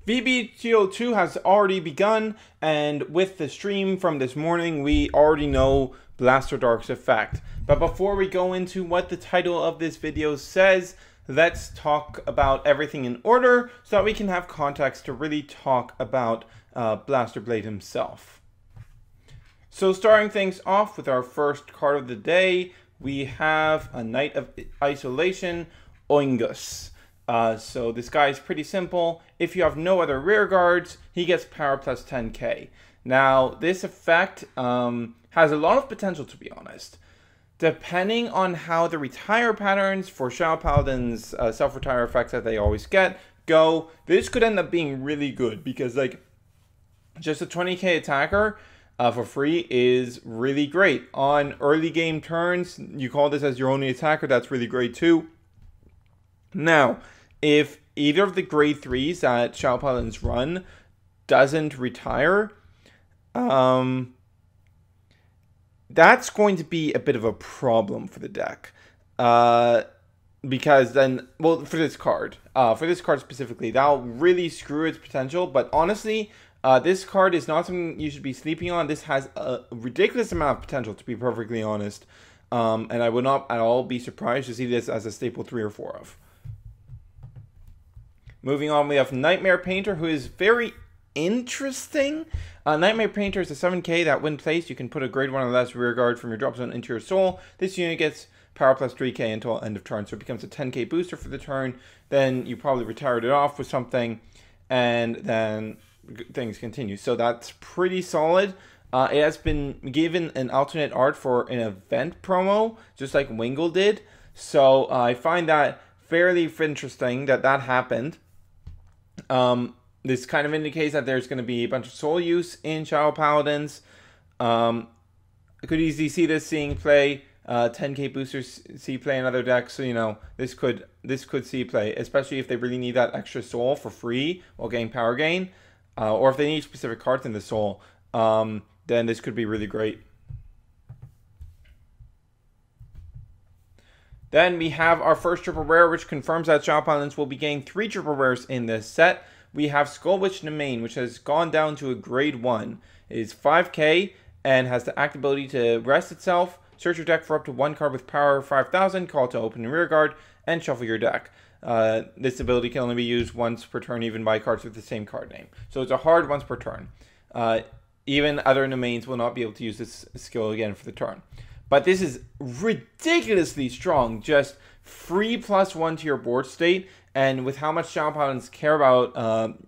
VBTO2 has already begun, and with the stream from this morning, we already know Blaster Dark's effect. But before we go into what the title of this video says, let's talk about everything in order so that we can have context to really talk about Blaster Blade himself. So starting things off with our first card of the day, we have a Knight of Isolation, Oingus. So this guy is pretty simple. If you have no other rear guards, he gets power plus 10k. Now, this effect has a lot of potential, to be honest. Depending on how the retire patterns for Shadow Paladin's self-retire effects that they always get go, this could end up being really good because, like, just a 20k attacker for free is really great. On early game turns, you call this as your only attacker, that's really great too. Now, if either of the grade 3s that Shadow Paladins run doesn't retire, that's going to be a bit of a problem for the deck. Because then, well, for this card specifically, that'll really screw its potential. But honestly, this card is not something you should be sleeping on. This has a ridiculous amount of potential, to be perfectly honest. And I would not at all be surprised to see this as a staple 3 or 4 of. Moving on, we have Nightmare Painter, who is very interesting. Nightmare Painter is a 7k that when placed, you can put a grade 1 or less rear guard from your drop zone into your soul. This unit gets power plus 3k until end of turn, so it becomes a 10k booster for the turn. Then you probably retired it off with something, and then things continue. So that's pretty solid. It has been given an alternate art for an event promo, just like Wingle did. So I find that fairly interesting that happened. This kind of indicates that there's going to be a bunch of soul use in Shadow Paladins. I could easily see this seeing play. 10k boosters see play in other decks, so you know this could see play, especially if they really need that extra soul for free while getting power gain, or if they need specific cards in the soul. Then this could be really great. Then we have our first triple rare, which confirms that Shadow Paladins will be getting 3 triple rares in this set. We have Skull Witch Nemain, which has gone down to a grade 1. It is 5k and has the act ability to rest itself, search your deck for up to 1 card with power 5000, call to open and rear guard, and shuffle your deck. This ability can only be used once per turn, even by cards with the same card name. So it's a hard once per turn. Even other Nemains will not be able to use this skill again for the turn. But this is ridiculously strong, just free +1 to your board state, and with how much Shadow Paladins care about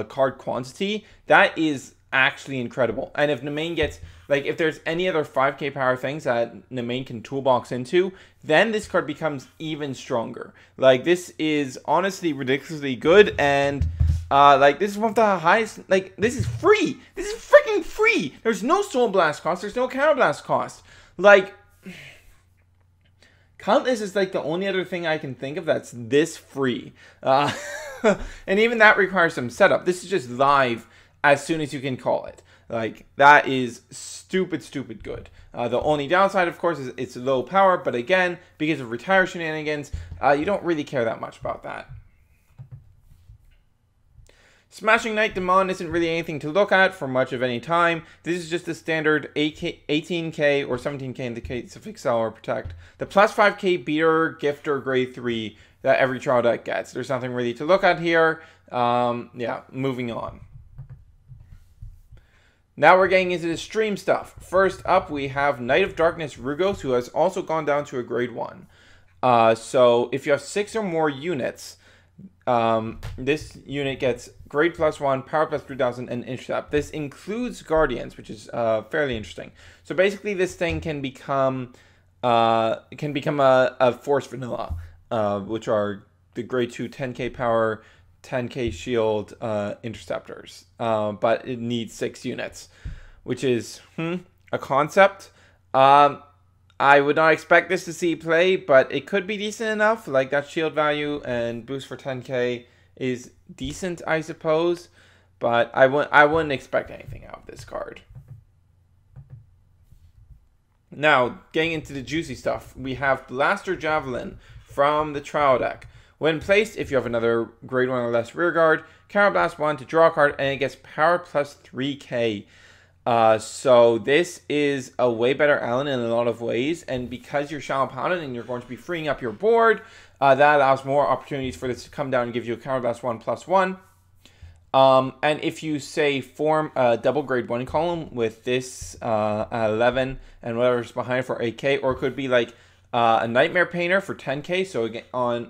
card quantity, that is actually incredible. And if Nemain gets, like, if there's any other 5k power things that Nemain can toolbox into, then this card becomes even stronger. Like, this is honestly ridiculously good, and like, this is one of the highest, like, this is free. This is freaking free. There's no Soul Blast cost. There's no Counter Blast cost. Like, Countless is like the only other thing I can think of that's this free. And even that requires some setup. This is just live as soon as you can call it. Like, that is stupid good. The only downside, of course, is it's low power. But again, because of retire shenanigans, you don't really care that much about that. Smashing Knight Demon isn't really anything to look at for much of any time. This is just a standard 18k or 17k in the case of Excel or Protect. The plus 5k beater, gifter, grade 3 that every trial deck gets. There's nothing really to look at here. Yeah, moving on. Now we're getting into the stream stuff. First up, we have Knight of Darkness Rugos, who has also gone down to a grade 1. So if you have 6 or more units, this unit gets grade +1, power plus 3000, and intercept. This includes Guardians, which is fairly interesting. So basically, this thing can become a Force Vanilla, which are the grade 2 10k power, 10k shield interceptors. But it needs 6 units, which is a concept. I would not expect this to see play, but it could be decent enough. Like, that shield value and boost for 10k is decent, I suppose. But I wouldn't expect anything out of this card. Now, getting into the juicy stuff, we have Blaster Javelin from the trial deck, When placed, if you have another grade 1 or less rear guard, Counterblast 1 to draw a card, and it gets power plus 3k. So this is a way better Allen in a lot of ways, and because you're Shallow Paladin and you're going to be freeing up your board, that allows more opportunities for this to come down and give you a Counterblast 1 plus 1. And if you say form a double grade 1 column with this 11 and whatever's behind for 8k, or it could be like a Nightmare Painter for 10k, so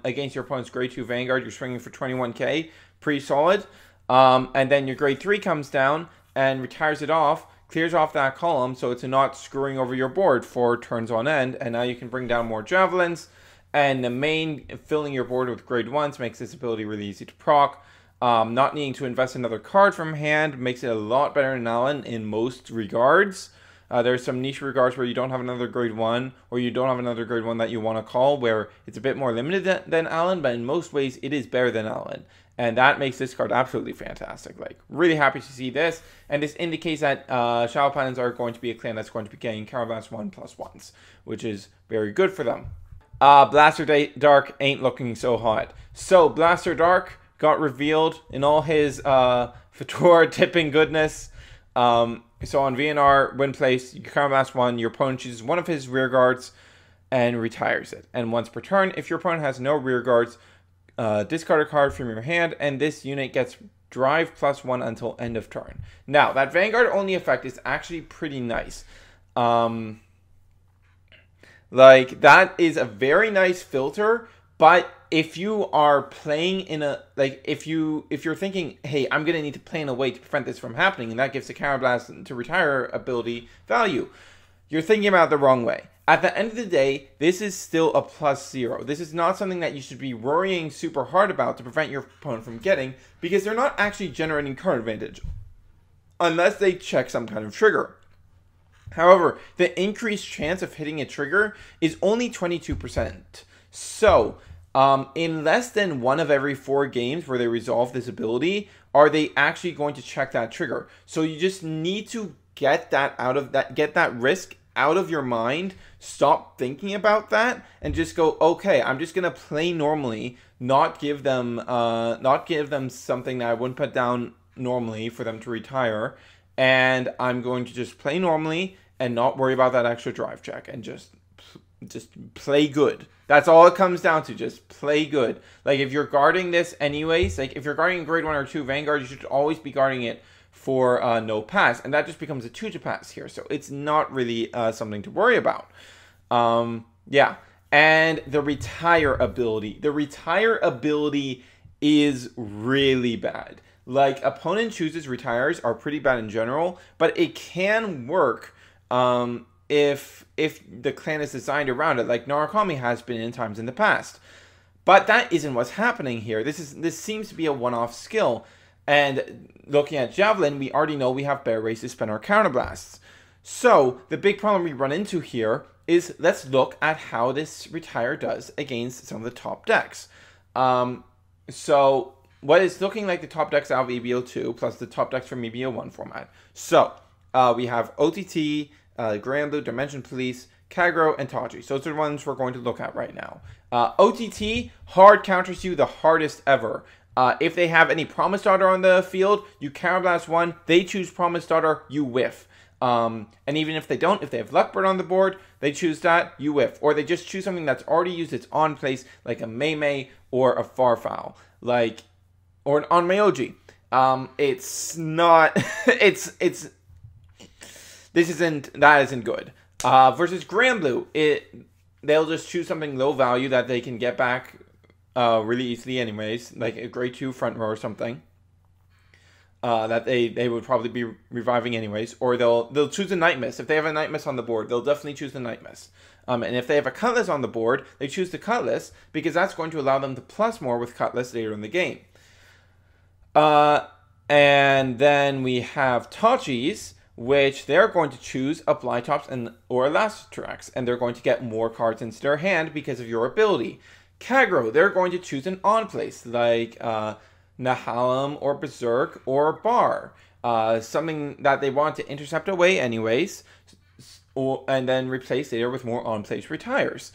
against your opponent's grade 2 Vanguard, you're swinging for 21k, pretty solid. And then your grade 3 comes down and retires it off, clears off that column, so it's not screwing over your board for turns on end, and now you can bring down more Javelins, and the main filling your board with grade 1s makes this ability really easy to proc. Not needing to invest another card from hand makes it a lot better than Allen in most regards. There's some niche regards where you don't have another grade 1, or you don't have another grade 1 that you want to call, where it's a bit more limited than Allen, but in most ways it is better than Allen. And that makes this card absolutely fantastic. Like, really happy to see this. And this indicates that Shallow Paladins are going to be a clan that's going to be getting Counterblast 1 plus 1s, which is very good for them. Blaster Dark ain't looking so hot. So, Blaster Dark got revealed in all his Fedora tipping goodness. So on VNR, when placed, you Counterblast 1, your opponent chooses one of his rear guards and retires it. And once per turn, if your opponent has no rear guards, discard a card from your hand, and this unit gets drive plus 1 until end of turn. Now, that Vanguard only effect is actually pretty nice. Like, that is a very nice filter, but if you are playing in a, like, if you're thinking, hey, I'm going to need to play in a way to prevent this from happening, and that gives the Counterblast to retire ability value, you're thinking about it the wrong way. At the end of the day, this is still a +0. This is not something that you should be worrying super hard about to prevent your opponent from getting, because they're not actually generating card advantage, unless they check some kind of trigger. However, the increased chance of hitting a trigger is only 22%. So, in less than 1 of every 4 games where they resolve this ability, are they actually going to check that trigger. So you just need to get that out of that, get that risk out of your mind, stop thinking about that, and just go, okay, I'm just gonna play normally, not give them something that I wouldn't put down normally for them to retire, and I'm going to just play normally and not worry about that extra drive check, and just play good. That's all it comes down to, just play good. Like, if you're guarding this anyways, like if you're guarding grade 1 or 2 Vanguard, you should always be guarding it for no pass, and that just becomes a 2 to pass here, so it's not really something to worry about. Yeah, and the retire ability. The retire ability is really bad. Like, opponent chooses retires are pretty bad in general, but it can work if the clan is designed around it, like Narukami has been in times in the past. But that isn't what's happening here. This seems to be a one-off skill. And looking at Javelin, we already know we have better ways to spend our counterblasts. So the big problem we run into here is, let's look at how this retire does against some of the top decks. So what is looking like the top decks out of EBO2 plus the top decks from EBO1 format. So we have OTT, Grand Blue, Dimension Police, Kagro, and Taji. So those are the ones we're going to look at right now. OTT hard counters you the hardest ever. If they have any Promise Daughter on the field, you Counterblast 1, they choose Promise Daughter, you whiff. And even if they don't, if they have Luckbird on the board, they choose that, you whiff. Or they just choose something that's already used its on place, like a Mei or a Farfowl, like, or an Onmyoji. It's not, that isn't good. Versus Grand Blue, they'll just choose something low value that they can get back really easily anyways, like a grade 2 front row or something, that they would probably be reviving anyways, or they'll choose a Night Mist. If they have a Night Mist on the board, they'll definitely choose the Night Mist. And if they have a Cutlass on the board, they choose the Cutlass, because that's going to allow them to plus more with Cutlass later in the game. And then we have Tachis, which they're going to a Blytops or a Elastotrax, and they're going to get more cards into their hand because of your ability. Kagro, they're going to choose an on-place, like Nahalem or Berserk or Bar. Something that they want to intercept away anyways, and then replace later with more on-place retires.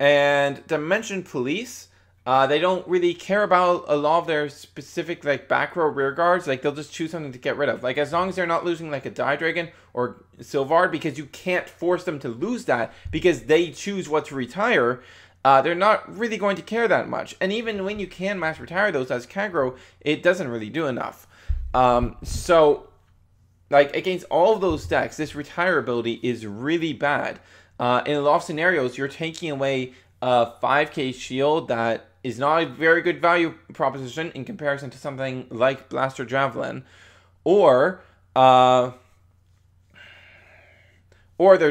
And Dimension Police, they don't really care about a lot of their specific like back row rear guards. Like they'll just choose something to get rid of. Like as long as they're not losing like a Die Dragon or Sylvard, because you can't force them to lose that because they choose what to retire. They're not really going to care that much. And even when you can mass retire those as Kagro, it doesn't really do enough. So like against all of those decks, this retire ability is really bad. In a lot of scenarios, you're taking away a 5k shield that is not a very good value proposition in comparison to something like Blaster Javelin, or they're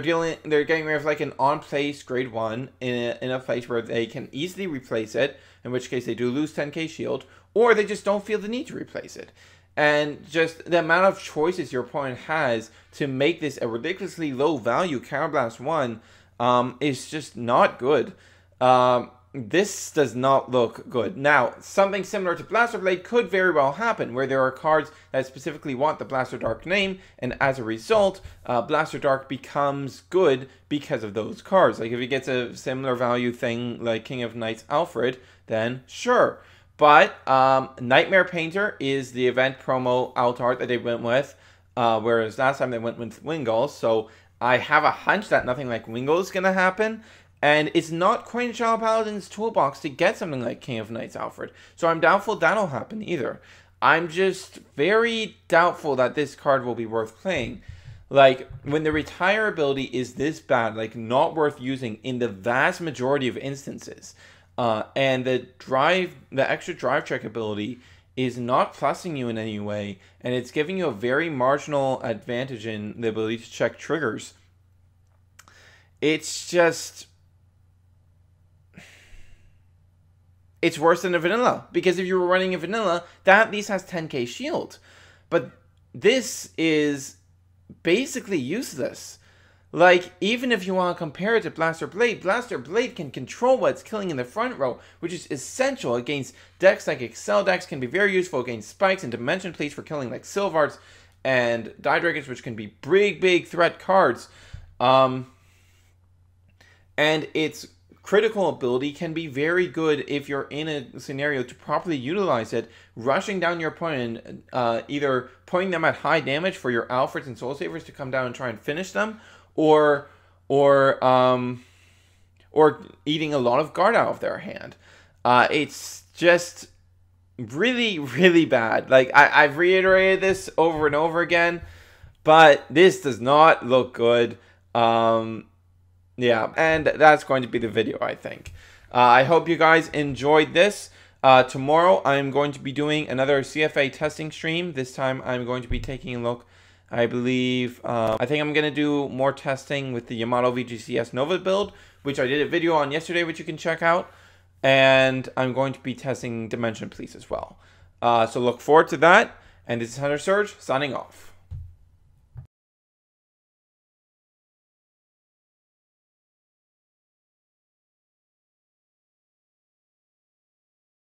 getting rid of like an on-place grade 1 in a place where they can easily replace it, in which case they do lose 10k shield, or they just don't feel the need to replace it. And just the amount of choices your opponent has to make this a ridiculously low value Counterblast 1 is just not good. This does not look good. Now, something similar to Blaster Blade could very well happen, where there are cards that specifically want the Blaster Dark name, and as a result, Blaster Dark becomes good because of those cards. Like if it gets a similar value thing like King of Knights Alfred, then sure. But Nightmare Painter is the event promo alt art that they went with, whereas last time they went with Wingull, so I have a hunch that nothing like Wingull is going to happen. And it's not quite in Shadow Paladin's toolbox to get something like King of Knights Alfred. So I'm doubtful that'll happen either. I'm just very doubtful that this card will be worth playing. Like, when the retire ability is this bad, like not worth using in the vast majority of instances, and the extra drive check ability is not plussing you in any way, and it's giving you a very marginal advantage in the ability to check triggers. It's just... it's worse than a vanilla, because if you were running a vanilla, that at least has 10k shield. But this is basically useless. Like, even if you want to compare it to Blaster Blade can control what's killing in the front row, which is essential against decks like Excel decks, can be very useful against Spikes and Dimension Police for killing like Sylvards and Die Dragons, which can be big threat cards. And its critical ability can be very good if you're in a scenario to properly utilize it, rushing down your opponent, either putting them at high damage for your Alfreds and Soul Savers to come down and try and finish them, or eating a lot of guard out of their hand. It's just really bad. Like I've reiterated this over and over again, but this does not look good. Yeah, and that's going to be the video, I think. I hope you guys enjoyed this. Tomorrow, I'm going to be doing another CFA testing stream. This time, I'm going to be taking a look, I believe, I think I'm going to do more testing with the Yamato VGCS Nova build, which I did a video on yesterday, which you can check out. And I'm going to be testing Dimension Police as well. So look forward to that. And this is Hunter Surge, signing off.